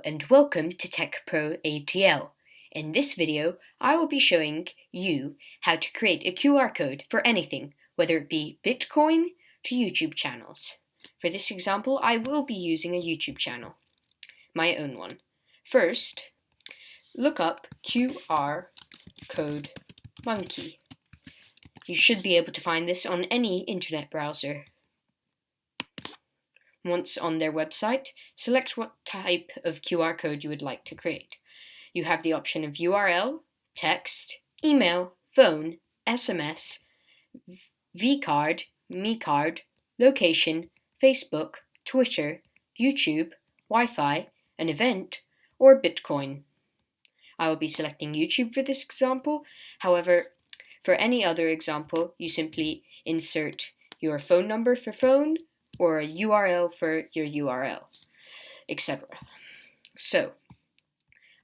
and welcome to Tech Pro ATL. In this video, I will be showing you how to create a QR code for anything, whether it be Bitcoin to YouTube channels. For this example, I will be using a YouTube channel, my own one. First, look up QR Code Monkey. You should be able to find this on any internet browser. Once on their website, select what type of QR code you would like to create. You have the option of URL, text, email, phone, SMS, vCard, MeCard, location, Facebook, Twitter, YouTube, Wi-Fi, an event, or Bitcoin. I will be selecting YouTube for this example. However, for any other example, you simply insert your phone number for phone, or a URL for your URL, etc. So,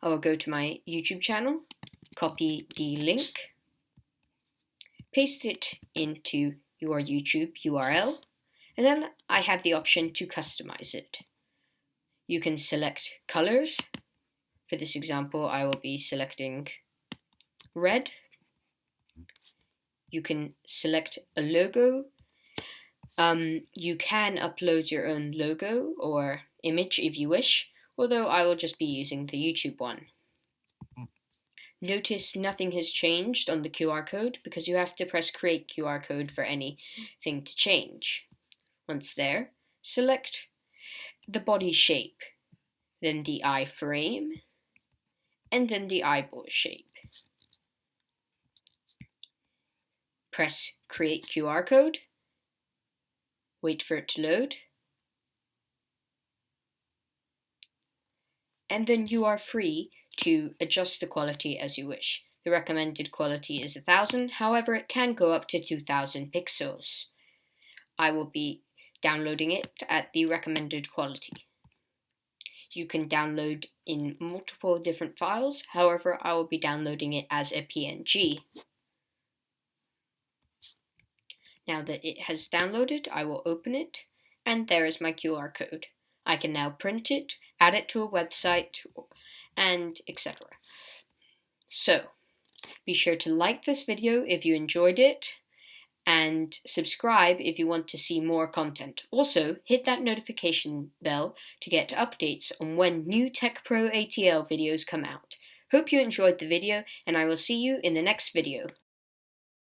I will go to my YouTube channel, copy the link, paste it into your YouTube URL, and then I have the option to customize it. You can select colors. For this example, I will be selecting red. You can select a logo. You can upload your own logo or image if you wish, although I will just be using the YouTube one. Notice nothing has changed on the QR code because you have to press Create QR Code for anything to change. Once there, select the body shape, then the eye frame, and then the eyeball shape. Press Create QR Code. Wait for it to load, and then you are free to adjust the quality as you wish. The recommended quality is 1000, however it can go up to 2000 pixels. I will be downloading it at the recommended quality. You can download in multiple different files, however I will be downloading it as a PNG. Now that it has downloaded, I will open it, and there is my QR code. I can now print it, add it to a website, and etc. So, be sure to like this video if you enjoyed it, and subscribe if you want to see more content. Also, hit that notification bell to get updates on when new Tech Pro ATL videos come out. Hope you enjoyed the video, and I will see you in the next video.